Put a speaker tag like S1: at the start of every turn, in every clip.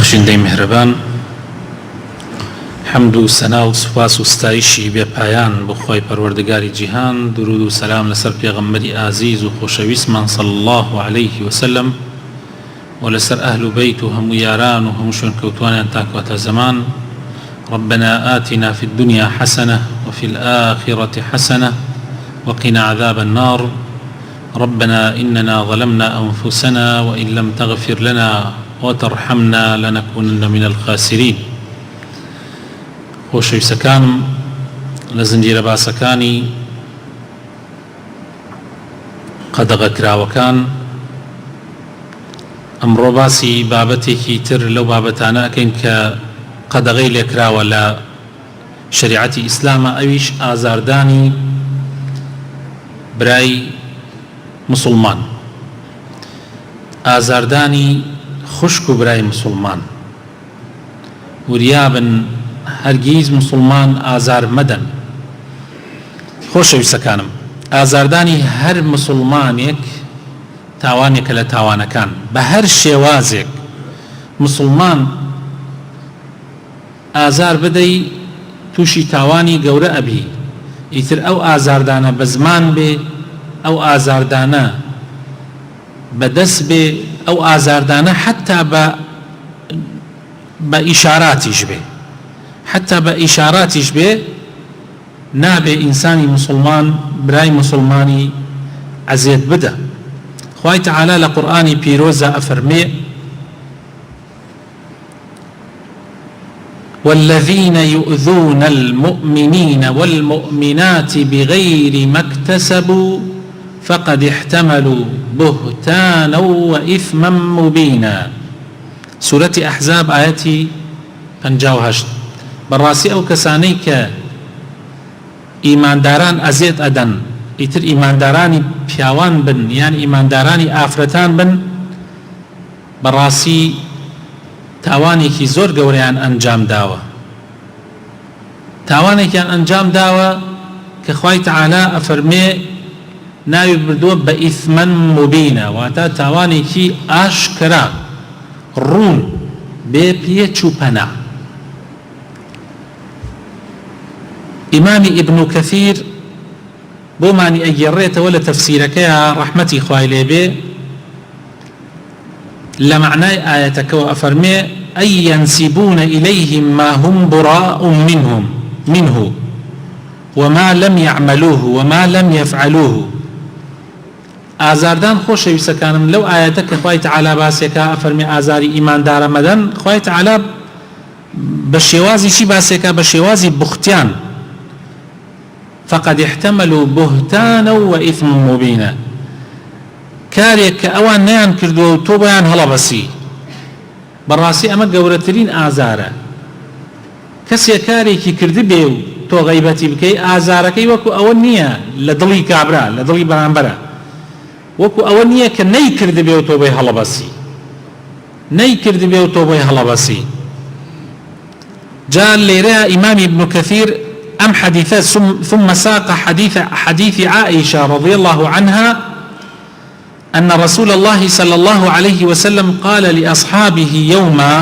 S1: بەخشندەی میهرەبان، حەمد و سەنا و سوپاس و ستایشی بێپایان بۆ خۆی پەروەردگاری جیهان، درود و سەلام لەسەر پێغەمبەری ئازیز و خۆشەویستمان صلی الله عليه وسلم و لەسەر ئەهل و بەیت و هەموو یاران و هەموو شوێنکەوتوانیان تا کاتە زەمان. ربنا آتنا في الدنيا حسنة وفي الآخرة حسنة وقنا عذاب النار. ربنا إننا ظلمنا أنفسنا وإن لم تغفر لنا وترحمنا لنكونن من الخاسرين. خۆشەویستەکانم، لە زنجیرە باسەکانی قەدەغەکراوەکان ئەمڕۆ باسی بابەتێکی تر لەو بابەتانە ئەکەین کە قەدەغەی لێکراوە لە شریعەتی ئیسلامە، ئەویش ئازاردانی برای مسلمان، ئازاردانی خوشک و برای مسلمان. وریابن هەرگیز مسلمان ئازار مەدەن. خۆشەویستەکانم، ئازاردانی هەر مسلمانێک تاوانێکە لە تاوانەکان، بە هەر شێوازێک مسلمان ئازار بدەی تووشی تاوانی گەورە ئەبی. ئیتر ئەو ئازاردانە بە زمان بێ، ئەو ئازاردانە بەدەست بێ، ئەو ئازاردانە حتا بە ئیشاراتیش بێ، حتا بە ئیشاراتیش بێ، نابێ ئینسانی مسلمان برای مسلمانی ئەزیەت بدە. خوای تەعالا لە قورئانی پیرۆزە ئەفەرمێ: والذين يؤذون المؤمنين والمؤمنات بغير ما اكتسبوا فقد احتملوا بهتانا وإثما مبينا. سورة أحزاب آياتي 58. بەڕاستی ئەو کەسانەی کە ئیمانداران ئەزیەت ئەدەن، ئیتر ئیماندارانی پیاوان بن یان ئیماندارانی ئافرەتان بن، بەڕاستی تاوانێکی زۆر گەورەیان ئەنجام داوە، تاوانێکیان ئەنجام داوە کە خوای تەعالا ئەفەرمێ ناوی بردووە بە ئیثمەن مبینە، واتە تاوانێکی ئاشکرا، ڕوون، بێ پێچ و پەنا. ئیمامی ئیبن کەثیر بۆمانی ئەگێڕێتەوە لە تەفسیرەکەیە ڕەحمەتی خوای لێبێ لە معنای ئاەتەکەوە ئەفەرمێ: ئەی ينسبون إليهم ما هم براء منه وما لم يعملوه وما لم يفعلوه. ئازاردان خۆشەویستەکانم، لەو ئاەتە کە خوای تەعالا باسێکە ئەفەرمێ ئازاری ئیماندارە مەدەن، خوای تەعالا بە شێوازیشی باسێکە، بە شێوازی بوختیان. فقد احتملوا بهتانا وإثما مبينا. کارێک کە ئەوان نەیان کردووە و تۆ بۆیان هەڵەبەسی، بەڕاستی ئەمە گەورەترین ئازارە. کەسێک کارێکی کردی بێ و تۆ غەیبەتی بکەی، ئازارەکەی وەکو ئەوە نییە لە دڵی کابرا، لە دڵی بەرامبەرە، وەکو ئەوە نییە کە نەیکرد بێ و تۆ بۆی هەڵەبەسی، نەیکرد بێ و تۆ بۆی هەڵەبەسی. جا لێرە ئیمامی ابن کەثیر أم حديثة ثم ساق حديث عائشة رضي الله عنها أن رسول الله صلى الله عليه وسلم قال لأصحابه يوما: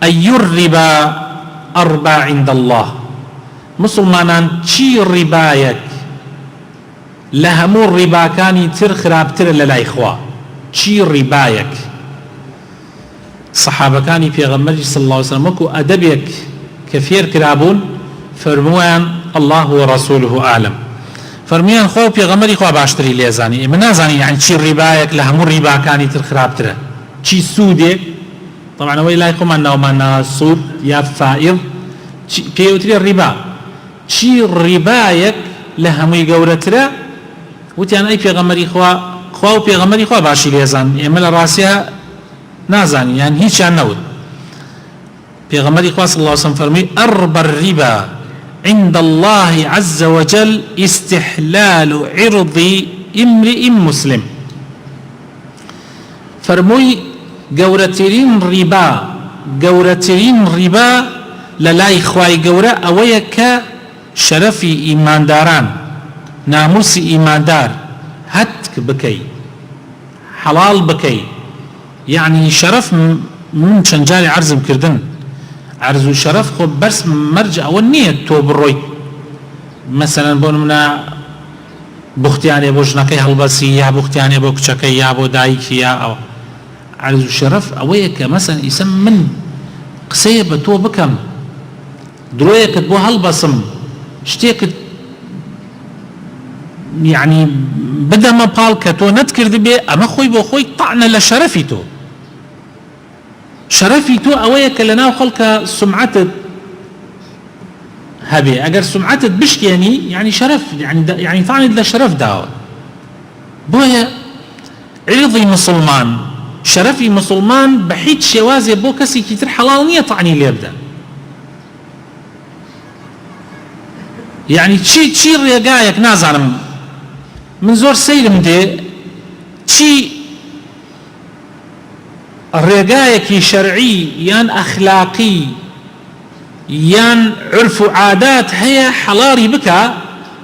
S1: أي الربا أربى عند الله. مسلمانان چی ڕیبایەک لە هەموو ڕیباکانی تر خراپترە لە لای خوا؟ چی ڕیبایەک؟ سەحابەکانی پێغەمبەری صلی الله عليه وسلم وەکو ئەدەبێک کە فێر کرابوون فەرموویان: الله ورسوله أعلم. فەرموویان خوا و پێغەمبەری خوا باشتری لێزانی، ئێمە نازانی یعنی چی ڕیبایەک لە هەموو ڕیباکانی تر خراپترە. چی سوودێک؟ طبعا ئەوەی لای خۆمان ناومانە سوود یا فائض پێوترێ ڕیبا. چی ڕیبایەک لە هەمووی گەورەترە؟ وتیان ئەی پێغەمبەری خوا و پێغەمبەری خوا باشی لێزان، ئێمە لە ڕاستیە نازانی، یان هیچیان نەوت. پێغەمبەری خوا صلی الله عليه وسلم فەرمووی: أربى الربا عند الله عز وجل استحلال عرض امرئ مسلم. فەرمووی گەورەترین ڕیبا لە لای خوای گەورە ئەوەیە کە شەرەفی ئیمانداران، ناموسی ئیماندار هەتک بکەی، حەڵال بکەی، يعني شرف من شنجاري عرزم كردن عرز وشرف خو برس مرجع والنية تو بروي مثلا بون منا بختياني بو جنكي هلبسي يا بختياني بو كچكي يا بو دايكي يا او عرز وشرف اويك مثلا اسم من قسيه بتو بكم درويك بو هلبسم شتيك يعني بدا ما بالك تو نذكر دبي اما خوي بو خوي طعنا لشرفي تو شرفي تو اويك لنا خلق سمعت هبي اگر سمعت بشكيني يعني شرف يعني طعن لشرف داو بويا عرضي مسلمان شرفي مسلمان بحيث شوازي بو كسي كتير حلال نية طعني اللي يبدا يعني تشي ريقايك نازعنا من زور سيلم دي تشي ريقايك شرعي يان اخلاقي يان عرف وعادات هي حلاري بك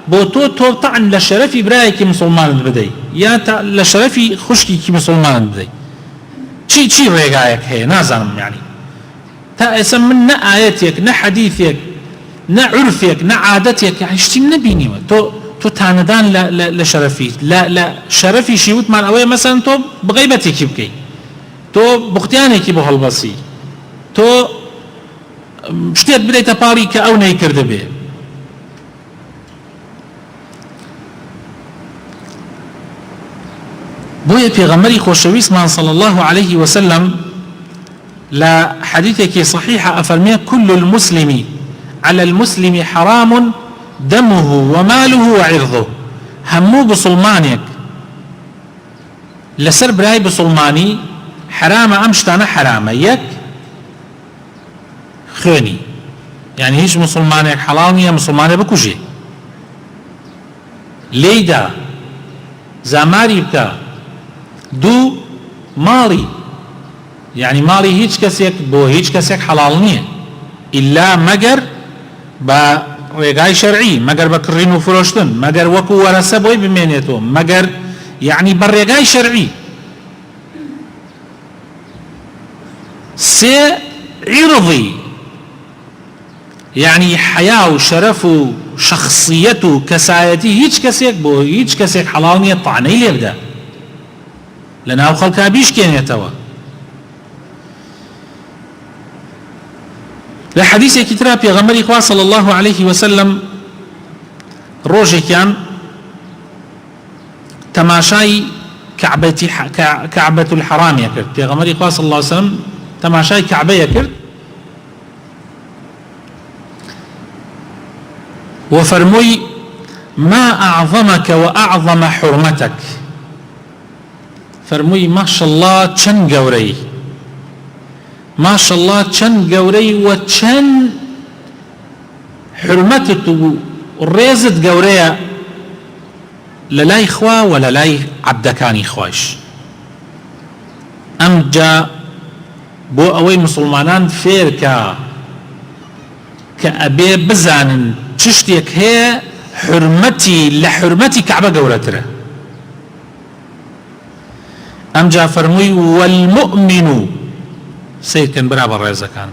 S1: بوتو تو طعن لشرفي برايك مسلمان بدي يا لشرفي خشكي كي مسلمان بدي تشي ريقايك هي نازعنا يعني تا اسم من نا آياتك نا حديثك نا عرفك نا عادتك يعني شتي نبيني تو تاندان لشرفي لا شرفي شيوت مع الاوي مثلا تو بغيبتك بكي تو بختيانك بو هلبسي تو شتيت بديت باري كأو نيكرد به بويا پیغمبري خوشويس من صلى الله عليه وسلم لا حديثك صحيحة أفرمي كل المسلم على المسلم حرام دمه وماله وعرضه همو بسلمانك لسر براي بسلماني حرام أمشتانا حرام يك خوني يعني هيش مسلمانك حلالنية مسلمانك بكوشي ليدا زاماري بكا دو مالي يعني مالي هيش كسيك بو هيش كسيك حلالنية إلا مگر با ريقاي شرعي مگر بكرين وفروشتن مگر وكو ورسه بوي بمينيتو مگر يعني بالريقاي شرعي سي عرضي يعني حياة وشرف وشخصيته كسايتي هيج كسيك بو هيج كسيك حلالنية طعني لي يبدا لأنه خلقها بيش كين يتوى لحديث كترى بيغمر إخوة صلى الله عليه وسلم روجي كان تماشاي كعبة الحرام يكرد بيغمر إخوة صلى الله عليه وسلم تماشاي كعبة يكرد وفرمي ما أعظمك وأعظم حرمتك فرمي ما شاء الله چن قوري ما شاء الله چن قوري وچن حرمتك وريزت قوري للاي خوا ولا لاي عبدكاني خواش ام جا بو اوي مسلمانان فيركا كأبي بزانن تشتيك هي حرمتي لحرمتي كعبة قولتره ام جا فرموي والمؤمن سيد كان برابر رئيسا كان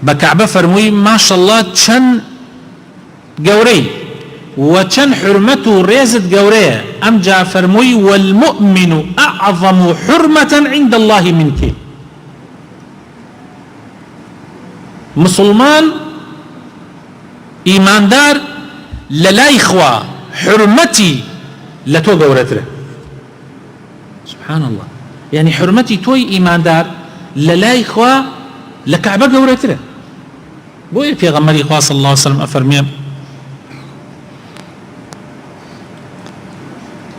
S1: بكعبة فرموي ما شاء الله چن قوري وچن حرمته ريزت قوري ام جا فرموي والمؤمن اعظم حرمة عند الله منك مسلمان ایماندار للاي خوا حرمتي لتو قورتره سبحان الله يعني حرمتي توي ايماندار للاي خوا لكعبة قورتره بوي في غمري خوا صلى الله عليه وسلم افرمي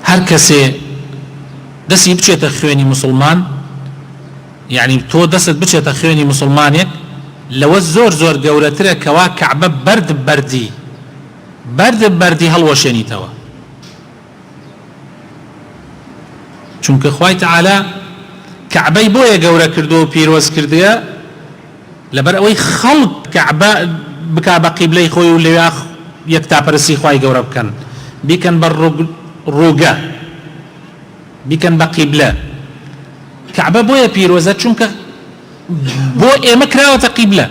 S1: هر كسي دسي بچيت خويني مسلمان يعني تو دست بچيت خويني مسلمانك لو زور قولتره كوا كعبة برد بردي هلوشيني توا چونك خوای تعالى كعبي بويا قورة كردو بيروز كرديا لبر اوي خلق كعبة بكعبة قبلي خوي واللي يكتا برسي خوای قورة بكن بيكن بالروقة بيكن بقبلة كعبة بويا بيروزة چونك بو ايما كراوة قبلة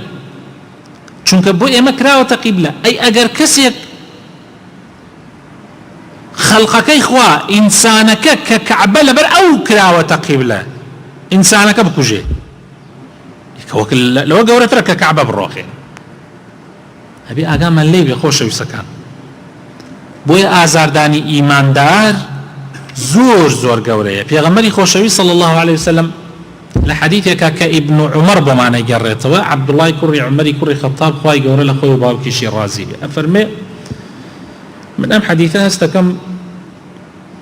S1: چونك بو ايما كراوة قبلة اي اگر كسيك خلقك اخوا انسانك ككعبة لبر او كراوة قبلة انسانك بكوجي لو قورت رك كعبة بالروخين ابي اقام اللي بيخوش ويسكان بويا ازارداني ايمان دار زور قورية پیغمبری خوشوی صلى الله عليه وسلم لحديثك كابن عمر بمعنى جريته عبد الله كري عمري كري خطاب خواي قوري لخوي وبابكي شيرازي أفرمي من أم حديثها استكم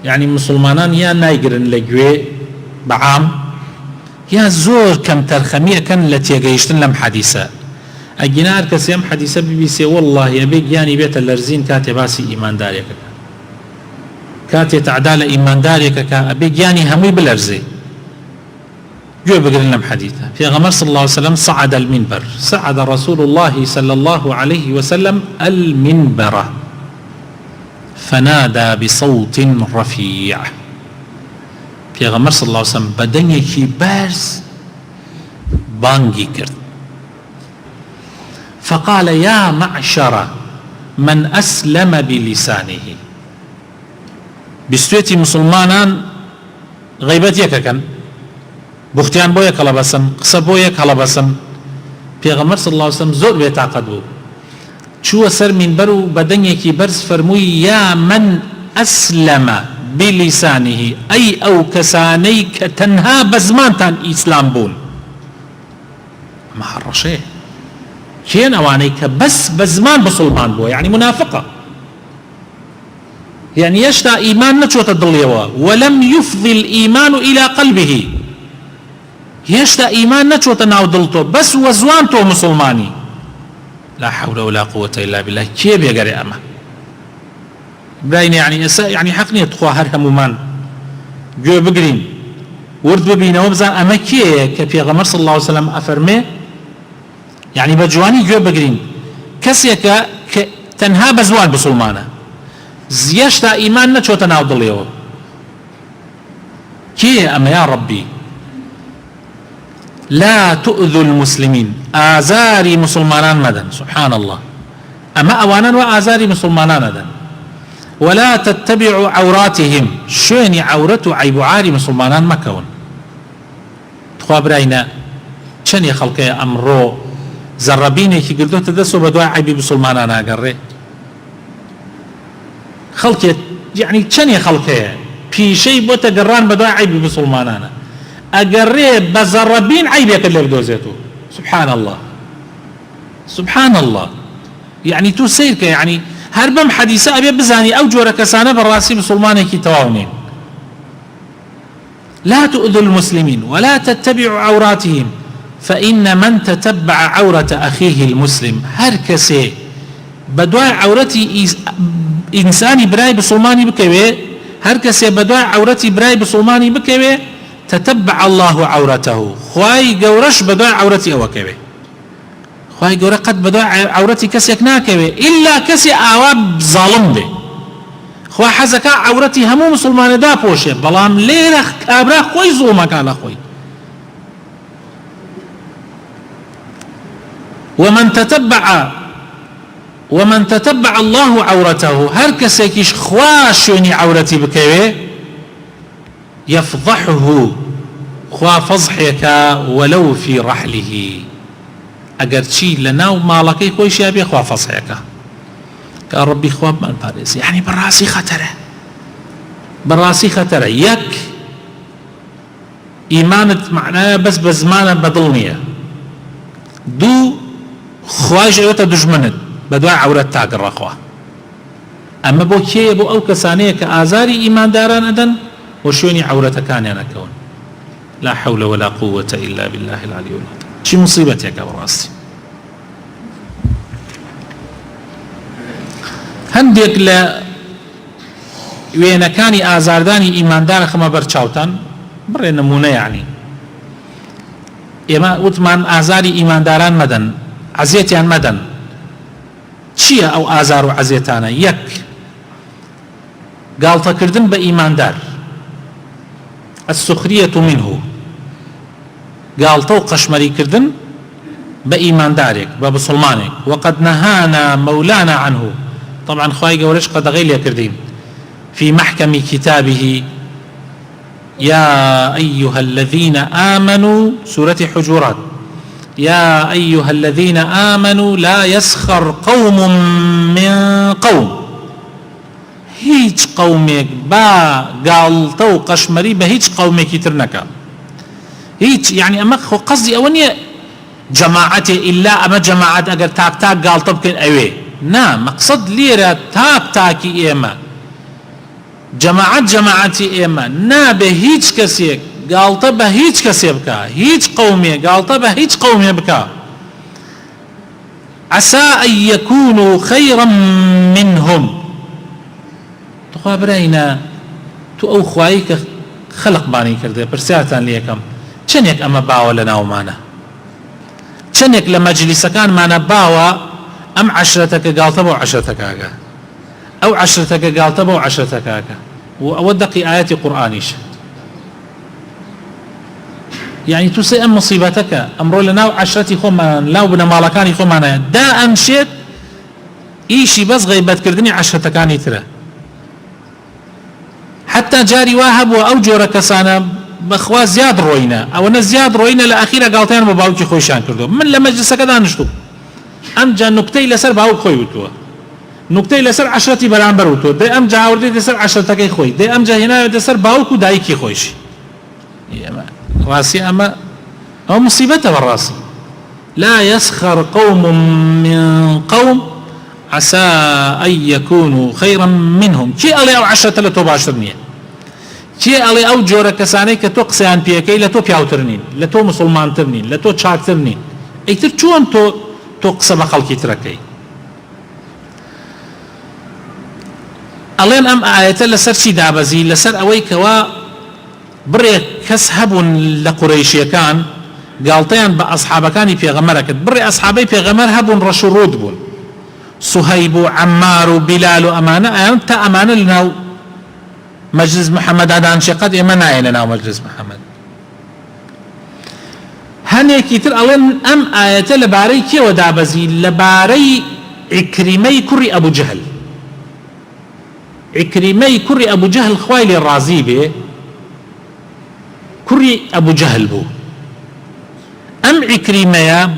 S1: يعني مسلمانان يا نايقرن لجوي بعام يا زور كم ترخمية كان التي يقيشتن لم حديثة الجنار كسيم حديثة BBC والله يبيك يعني بيت اللرزين كاتباسي إيمان داريك كاتي تعدال إيمان داريك كأبيك يعني همي بالأرزي جو بقرن لم حديثة في غمر صلى الله عليه وسلم صعد المنبر صعد رسول الله صلى الله عليه وسلم المنبر فنادى بصوت رفيع في غمر صلى الله عليه وسلم بدنيكي بارز بانجي كرد فقال يا معشر من أسلم بلسانه بستويتي مسلمانان غيبت يككن بختيان بو يك لبسن قصه بو يك لبسن پیغمبر صلى الله عليه وسلم زور بيتعقد بو شو سر منبرو بدنيكي برز فرموي يا من أسلم بلسانه أي أو كسانيك تنها بزمانتان إسلام بون ما حرشيه كين أوانيك بس بزمان بسلمان بو يعني منافقة يعني يشتى إيمان نتشوت الضليوة ولم يفضي الإيمان إلى قلبه يشتى إيمان نتشوت ناو دلتو بس وزوانتو مسلماني لا حول ولا قوة إلا بالله كيف يقري أما براين يعني حقني تخوى هرهمومان جو بقرين ورد ببينا وبزان أما كي كبيغمر صلى الله عليه وسلم أفرمي يعني بجواني جو بقرين كسيك تنها بزوان بسلمانه زيشتا إيمان نچوتا ناو دليو كي أما يا ربي لا تؤذوا المسلمين آزاري مسلمان مدن سبحان الله أما أوانا وآزاري مسلمان مدن ولا تتبعوا عوراتهم شوني عورته عيب عاري مسلمان مكون تخابرين چني خلقي أمرو زربيني كي قلتو تدسو بدواء عيب مسلمان أنا قرر خلقه يعني چني خلقه في شيء بوتا قران بدواء عيب مسلمان أنا أقرر بزربين عيبك اللي بدوزيته سبحان الله سبحان الله يعني تو سيرك يعني هربم حديثة أبي بزاني أو جورة كسانة بالراسي مسلماني كي تواونين لا تؤذوا المسلمين ولا تتبعوا عوراتهم فإن من تتبع عورة أخيه المسلم هركسي بدواء عورتي إنساني براي بسلماني بكوي هركسي بدواء عورتي براي بسلماني بكوي تتبع الله عورته خواي قورش بدواء عورتي أو كوي خواهي قورا قد بدواء عورتي كسيك ناكوي إلا كسي آواب ظالم دي خواه حزكا عورتي همو مسلمان دا پوشه بلام ليرخ كابرا خوي ظلما كان خوي ومن تتبع الله عورته هر كسيكيش خواشوني عورتي بكوي يفضحه خواه فضحك ولو في رحله اگر چی لناو مالكي خوش يابي اخوا فصحيك قال ربي خواب من باريس يعني براسي خطره براسي خطره يك ايمانت معناه بس بزمان بدلنيه دو خواج ايوتا دجمنت بدواء عورت تاقر اخوا اما بو كي بو او كسانيه كازاري ايمان داران ادن وشوني عورت كان انا كون لا حول ولا قوة الا بالله العلي العظيم شي مصيبتي يا راسي هنديك لا وين كان ازارداني ايمان دار خما برچاوتن بر نمونه يعني اما وتمان ازاري ايمان داران مدن عزيتيان مدن چيه او ازار وعزيتانا يك قال تكردن بايمان دار السخرية منه قالتە و قەشمەریکردن بە ئیماندارێک بە بسڵمانێک وقد نهانا مولانا عنه طبعا خواهی گەورەش قەدەغەی لێ کردین في محكم كتابه يا أيها الذين آمنوا سورة حجرات يا أيها الذين آمنوا لا يسخر قوم من قوم هیچ قومێک با گاڵتە و قەشمەری بە هیچ قومێکی تر نەکە هیچ يعني ئەمە خۆ قەزی ئەوە نییە جەماعەتێ ئیلا ئەمە جەماعەت ئەگەر تاک تاک گاڵتە بکەن ئەوێ نا مەقسەد لێرە تاک تاکی ئێمە جەماعەتی ئێمە نابێ هیچ کەسێک گاڵتە بە هیچ کەسێ بکە هیچ قومێ گاڵتە بە هیچ قومێ بکە عسى أن يكونوا خيرا منهم تخوا براینا تو ئەو خوایی کە خەلق بانی کردێ پرسیارتان لێ یەکەم چەندێک ئەمە باوە لە ناومانە چەندێک لە مەجلیسەکانمانە باوە ئەم عەشرەتەکە گاڵتە بۆ عەشرەتەکەکە ئەو عەشرەتەکە گاڵتە بۆ عەشرەتەکەکە و ئەوە دەقی ئاەتی قورئانیشە يعني تو سي ام مصيبتك امر لنا عشرتي خمان لا بنمالكاني خمانه دا امشيت ايشي بس غيبت كردني عشرتكاني ترى حتى جاري واهب واوجر كسانا بخوا زياد روينا او انا زياد روينا لاخيرا قالتين بباوكي خويشان كردو من لما مجلس كذا نشتو ام جا نكتي لسر باوك خوي وتو نكتي لسر عشرتي برامبر وتو دي ام جا وردي لسر عشرتكي خوي دي ام جا هنا لسر باوك ودايكي خويش راسي أما أو مصيبته بالراسي لا يسخر قوم من قوم عسى أن يكونوا خيرا منهم كي ألي أو 10 لتوباشرنية كي ألي أو جورة كساني كتو قسيان بيكي لتو بياوترنين لتو مسلمان ترنين لتو تشاكترنين ايتر چون تو قسم خلقي تركي ألين أم آية لسر شي دابزي لسر أويكوا بڕێ کەس هەبوون لە قوڕەیشیەکان گاڵتەیان بە ئەسحابەکانی پێغەمبەر کرد بڕێ ئەسحابەی پێغەمبەر هەبوون ڕەش و ڕوود بوون سوهەیب و عەمار و بیلال و ئەمانە ئەیان تا ئەمانە لەناو مەجلس محەممەدا دانشێ قەت ئێمە نایە لەناو مەجلس محەممەد هەنێکی تر ئەڵێن ئەم ئاەتە لەبارەی کێوە دابەزی لەبارەی عیکریمەی کوڕی ئەبوو جەهل عیکریمەی کوڕی ئەبوو جەهل خوای لێ ڕازی بێ كري أبو جهل بو أم عكرمة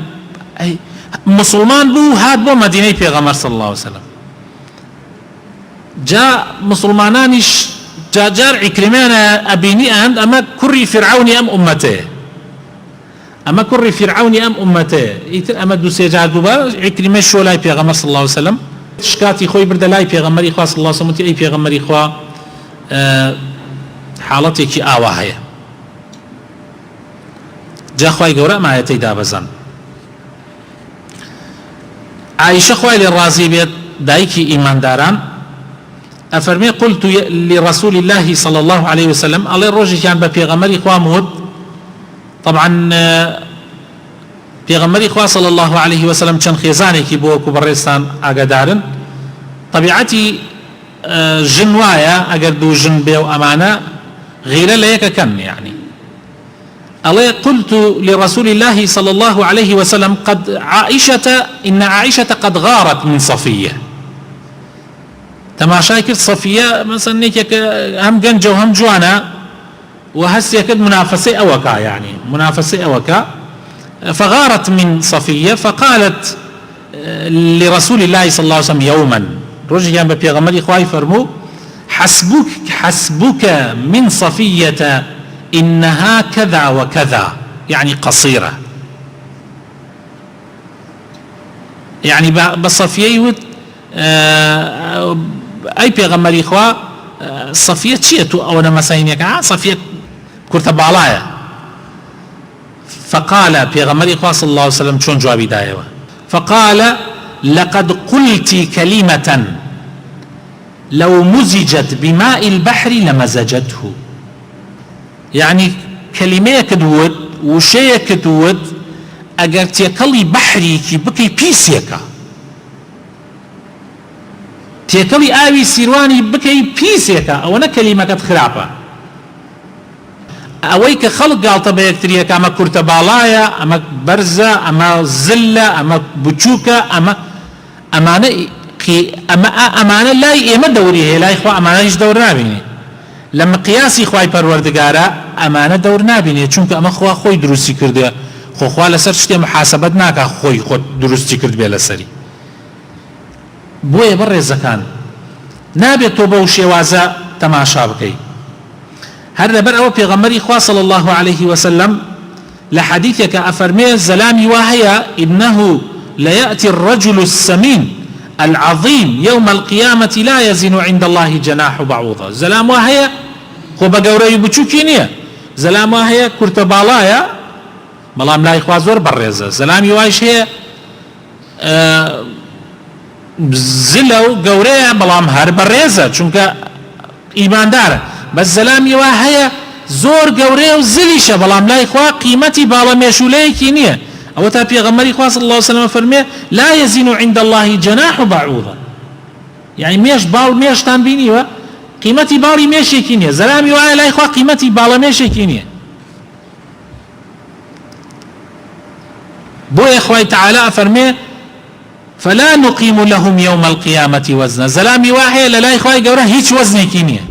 S1: مسلمان بو هاد بو مدينة پیغمبر صلى الله عليه وسلم جاء مسلمانانش جار عكرمة أبيني أند أما كري فرعوني أم أمته أما كري فرعوني أم أمته يتر أما دو سيجاد بو عكرمة شو لاي پیغمبر صلى الله عليه وسلم شكاتي خوي برد لاي پیغمبر إخوة صلى الله عليه وسلم أي پیغمبر إخوة حالتي كي آواهي جا خوای گەورە ئەمایەتەی دابەزان عائشە خوای لێ ڕازی بێت دایکی ئیمانداران ئەفەرمێ قلت لرسول الله صلى الله عليه وسلم ئەڵێ ڕۆژێکیان بە پێغەمبەری خوا وت طبعا پێغەمبەری خوا صلى الله عليه وسلم چەند خێزانێکی بۆ وەکو بەڕێستان ئاگادارن طبیعەتی ژن وایە ئەگەر دوو ژن بێ و ئەمانە غیرە لە یەکەکەن يعني الله قلت لرسول الله صلى الله عليه وسلم إن عائشة قد غارت من صفية تماشا كرت صفية مثلا نيك هم جنجة وهم جوانا وهسي كد منافسة أوكا يعني منافسة أوكا فغارت من صفية فقالت لرسول الله صلى الله عليه وسلم يوما رجل جنب بيغمري خواي فرمو حسبك من صفية إنها كذا وكذا يعني قصيرة يعني بصفية أي بيغمري إخوة صفية تشيتو أو أنا مساينيك صفية كرت بالايا فقال بيغمري إخوة صلى الله عليه وسلم شون جوابي دايوه فقال لقد قلت كلمة لو مزجت بماء البحر لمزجته يعني كلمة كدود وشيء كدود اگر تيكلي بحري كي بكي بيسيكا تيكلي آوي سيرواني بكي بيسيكا او انا كلمة كد خرابة ئەوەی کە خەڵک گاڵتە بە یەکتریەکە ئەمە کورتە باڵایە، ئەمە بەرزە، ئەمە زلە، ئەمە بچووکە، ئەمانە لای ئێمە دەوری هەیە، لای خوا ئەمانە هیچ دەور نابینێ. لە مقیاسی خوای پەروەردگارە ئەمانە دەور نابینێ، چونکە ئەمە خوا خۆی دروستی کردووە، خۆخوا لەسەر شتێ محاسەبەت ناکە خۆی خۆت دروستی کرد بێ لەسەری. بۆیە بەڕێزەکان نابێت تۆ بەو شێوازە تەماشا بکەیت. هەر لەبەر ئەوە پێغەمبەری خوا صلی الله عليه وسلم لە حەدیثێکە ئەفەرمێ زەلامی وا هەیە إنه ليأتي الرجل السمين العظيم يوم القيامة لا يزن عند الله جناح بعوضة. زلام وا هەیە خۆ بە گەورەی بچووکی نییە، زەلام وا هەیە کورتە باڵایە بەڵام لای خوا زۆر بەڕێزە، زەلامی وایش هەیە زلە و گەورەیە بەڵام هەر بەڕێزە چونکە ئیماندارە، بەس زەلامی وا هەیە زۆر گەورەیە و زلیشە بەڵام لای خوا قیمەتی باڵە مێشولەیەکی نییە. ئەوە تا پێغەمبەری خوا صلی الله عليه وسلم فەرمێ لا يزن عند الله جناح بعوضة، یعنی مێش باڵ مێشتان بینیوە قیمەتی باڵی مێشێکی نییە، زەلامی وایە لای خوا قیمەتی باڵە مێشێکی نییە. بۆیە خوای تعالی فەرمێ فلا نقيم لهم يوم القيامة وزنا. زەلامی وا هەیە لە لای خوای گەورە هیچ وەزنێکی نییە،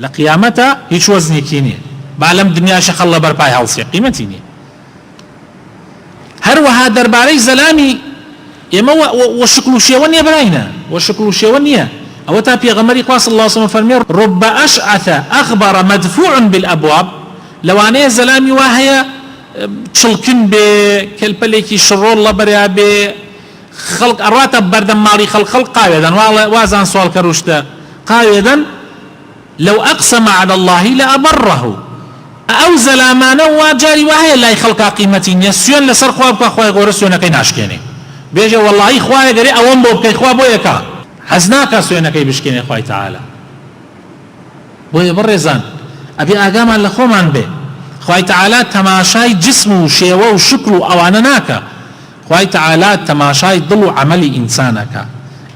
S1: لە قیامەتە هیچ وەزنێکی نییە، با لەم دنیاشە خەڵ لە بەرپای هەڵسێ قیمەتی نییە. هەروەها دەربارەی زەلامی ئێمە وەشکل و شێوە نییە براینە، وەشکل و شێوە نییە. ئەوە تا پێغەمبەری خوا صلی الله عليه وسلم فەرمێ رب أشعث أغبر مدفوع بالأبواب، لەوانەیە زەلامی وا هەیە چڵکن بێ کەلپەلێکی شڕۆڵ لە بەریا بێ، خەڵک ئەڕاتە بەردەم ماڵی خەڵک قاوێدەن، وازان سوالکە ڕوشتە قاوێدەن لو أقسم على الله لأبره. ئەو زەلامانە وا جاری وا هەیە لای خەڵکا قیمەتی نییە، سوێن لەسەر خوا بکە خوای گەورە سوێنەکەی ناشکێنێ، بێژە وەڵڵاهی خوایە گەرێ ئەوەم بۆ بکەی خوا بۆ یەکە حەز ناکە سوێنەکەی بشکێنێ خوای تعالی. بۆیە بەڕێزان ئەبێ ئاگامان لە خۆمان بێ خوای تعالی تەماشای جسم و شێوە و شکر و ئەوانە ناکە، خوای تعالی تەماشای دڵ و عەمەلی ئینسانەکە.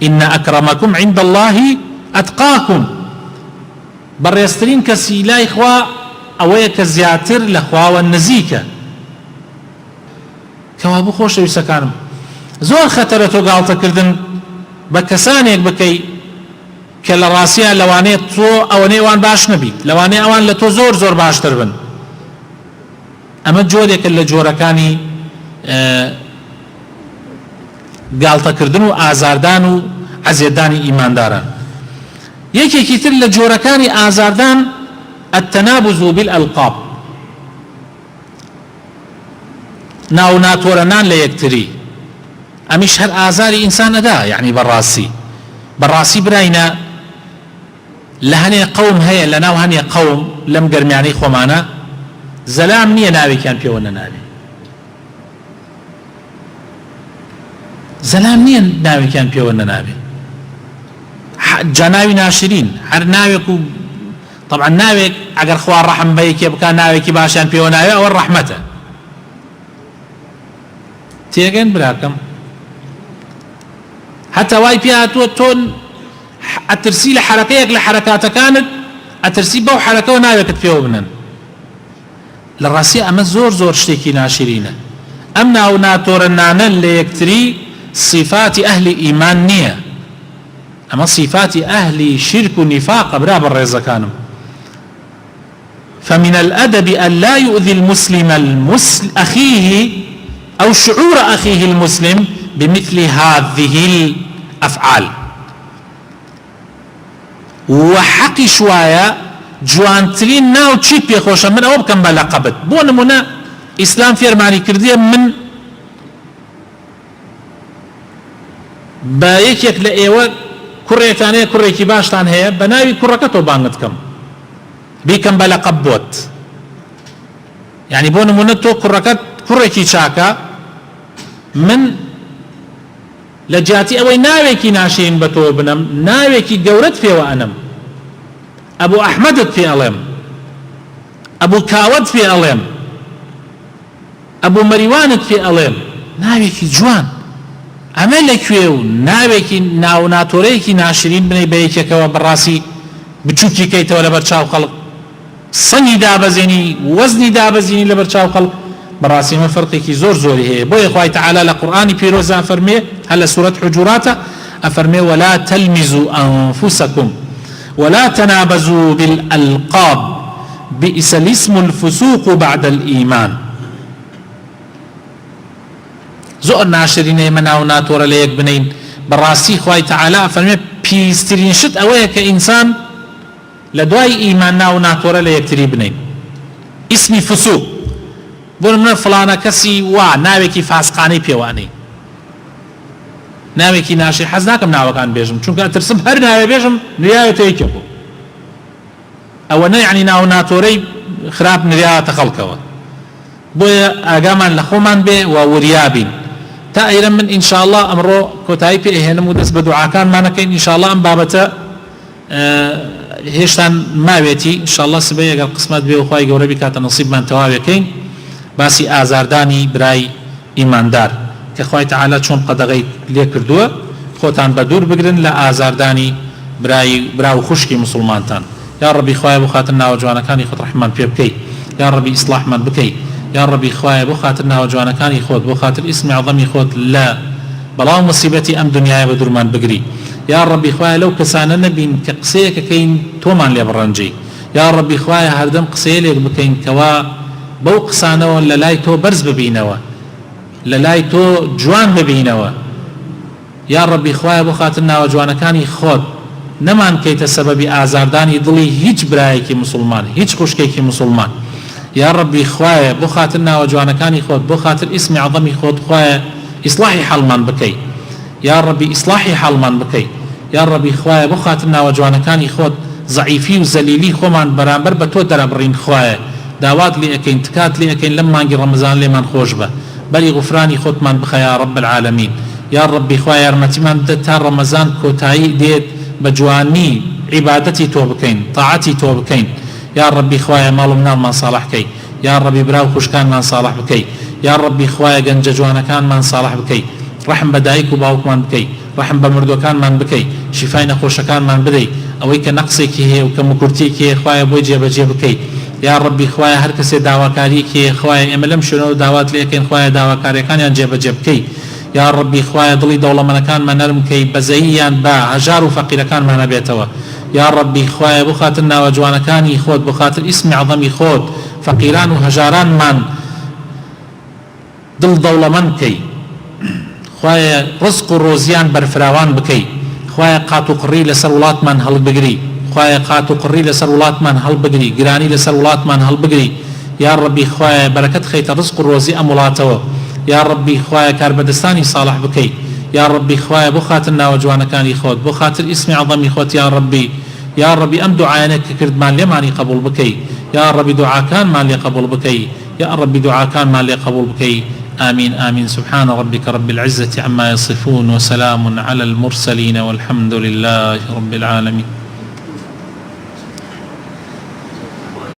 S1: إن أكرمكم عند الله أتقاكم. بەڕێزترین کەسی لای خوا ئەوەیە کە زیاتر لە خواوە نزیکە. کەوا بوو خۆشەویستەکانم زۆر خەتەرە تۆ گاڵتەکردن بە کەسانێک بکەی کە لە ڕاستیە لەوانەیە تۆ ئەوەنەی وان باش نەبیت، لەوانەیە ئەوان لە تۆ زۆر زۆر باشتر بن. ئەمە جۆرێکە لە جۆرەکانی گاڵتەکردن و ئازاردان و عەزیێتدانی ئیمانداران. یەکێکی تر لە جۆرەکانی ئازاردان التنابز بالألقاب، ناو ناتۆرەنان لە یەکتری. ئەمیش هەر ئازاری ئینسان ئەدا، یعنی بەڕاستی براینە لە هەنێ قەوم هەیە، لە ناو هەنێ قەوم لەم گەرمیانەی خۆمانە زەلام نییە ناوێکیان پێوە نەناوێ، زەلام نییە ناوێکیان پێوە نەناوێ، جاناوی ناشرین هەر ناوێک و طبعا ناوێک ئەگەر خوا ڕەحم بە یەکێ بکە ناوێکی باشیان پێوە ناوێ ئەوە ڕەحمەتە. تێگەن براکەم هەتا وای پێ هاتووە تۆ ئەترسی لە حەرەکەیەک لە حەرەکاتەکانت ئەترسی بەو حەرەکەەوە ناوێکت پێوە بنن. لە ڕاستی ئەمە زۆر زۆر شتێکی ناشرینە. ئەم ناو ناتۆرەنانە لە یەکتری صفاتی ئەهلی ئیمان نییە، ئەمە صفاتی ئەهلی شرک و نیفاقە برا بەڕێزەکانم. فمن الأدب أن لا يؤذي المسلم أخيه أو شعور أخيه المسلم بمثل هذه الأفعال. وحقي شوية جوانترين ناو چی پێخۆشە من ئەوە بکەم بە لەقەبت. بۆ نمونە ئیسلام فێرمانی کردیە من بە یەکێک لە ئێوە کوڕێکانەیە کوڕێکی باشتان هەیە بە ناوی کوڕەکە تۆ بانگت کەم بیکەم بە لەقەب بۆت، یعنی بۆ نمونە تۆ کوڕەکەت کوڕێکی چاکە، من لە جاتی ئەوەی ناوێکی ناشرین بە تۆ بنم ناوێکی گەورەت پێوە ئەنم، ئەبوو ئەحمەدت پێ ئەڵێم، ئەبوو کاوەت پێ ئەڵێم، ئەبوو مەریوانت پێ ئەڵێم، ناوێکی جوان. ئەمە لەکوێ و ناوێکی ناو ناتۆرەیەکی ناشرین بنەی بە یەکێکەوە بەڕاستی بچووکی کەیتەوە لەبەر چاو خەڵک سنگی دابزینی وزنی دابزینی لبرچاو خلق براسی ما فرقی کی زور زوری هي بو اخوای تعالی لقرآن پیروز فرمی هل سورة حجرات افرمی ولا تلمزوا انفسكم ولا تنابزوا بالالقاب بئس الاسم الفسوق بعد الايمان زور ناشرین مناو ناتور لیک بنین براسی خوای تعالی فرمی پیسترین شت اوه که انسان لدواي ايمان ناو ناتورا ليكتري بنين اسمي فسوق بقول من فلانا كسي وا ناويكي فاسقاني بيواني ناويكي ناشي حزناكم ناو كان بيجم چونك اترسم هر ناوي بيجم نريايو تيكيبو او يعني ناو ناتوري خراب نريايو تخلقوا بويا اقامان لخومان بي ووريابين تأيرا من ان شاء الله امرو كوتاي بي هنا مدس بدعاء كان ما نكين ان شاء الله ام بابتا هێشتان ماوێتی انشاءالله سبەی ئەگەر قسمەت بێ و خوای گەورە بیکاتە نەسیبمان تەواوەکەین باسی ئازاردانی برای ئیماندار کە خوای تەعالی چۆن قەدەغەی لێ کردووە خۆتان بە دوور بگرن لە ئازاردانی براو خوشکی مسلمانتان یا ڕەبی خوایە بۆ خاتر ناوە جوانەکانی خۆت ڕەحمان پێ بکەی یا ڕەبی ئیسلاحمان بکەی یا ڕەبی خوایە بۆ خاتر ناوە جوانەکانی خۆت بۆ خاتر ئیسمی عەظەمی خۆت لە بەڵاو مصیبەتی ئەم دنیایە بە دوورمان بگری یا ربی خواه لو کسانه نبین که قصه که کین تو من لی برنجی یا ربی خواه هر دم قصه لیک بکین کوا بو قسانه و للای تو برز ببینوا للای تو جوان ببینوا یا ربی خواه بو خاطرنا و جوانکانی خود نمان که سبب آزاردانی دلی هیچ برای کی مسلمان هیچ خوشکی کی مسلمان یا ربی خواه بو خاطرنا و جوانکانی خود بو خاطر اسم عظمی خود خواه اصلاحی حال من بکی یا ربی اصلاحی حال من بکی یا ربی خواه بو خاطرنا و جوانکانی خود ضعیفی و زلیلی خومان برابر بتو دربرین خواه داوات لی اکین تکات لی اکین لما نگی رمضان لی من خوش به بلی غفرانی خود من بخ یا رب العالمین یا ربی خواه یارمتی من تا رمضان کوتایی دید بجوانی عبادتی تو بکین طاعتی تو بکین یا ربی خواه مالو منال من صالح کی یا ربی براو خوشکان من صالح بکی یا ربی خواه گنج جوانکان من صالح بکی رحم بدایک و باوکمان بکی رحم بمردوکان من بکی شفای نخوشکان من بدی اوی که نقصی که هی و که مکرتی که خواه بوی جیب بکی یا ربی خواه هر کسی دعواکاری که خواه املم شنو دعوات لیکن خواه دعواکاری کان یان جیب کی یا ربی خواه دلی دولمنکان من نرم کی بزییان با هجار و فقیرکان من بیتوا یا ربی خواه بخاطرنا و جوانکانی خود بخاطر اسم عظمی خود فقیران و هجاران من دل دولمن کی خواه رزق و روزیان برفراوان بکی خواه قاتو قری لسر ولات من هل بگری خواه قاتو قری لسر ولات من هل بگری گرانی لسر ولات من هل بگری یا ربی خواه برکت خیت رزق و روزی امولاتو یا ربی خواه کاربدستانی صالح بکی یا ربی خواه بخاطرنا و جوانکانی خود بخاطر اسم عظمی خود یا ربی ام دعایانک کرد من لیمانی قبول بکی یا ربی دعاکان من لی قبول بکی یا ربی دعاکان من لی قبول بکی آمين آمين سبحان ربك رب العزة عما يصفون وسلام على المرسلين والحمد لله رب العالمين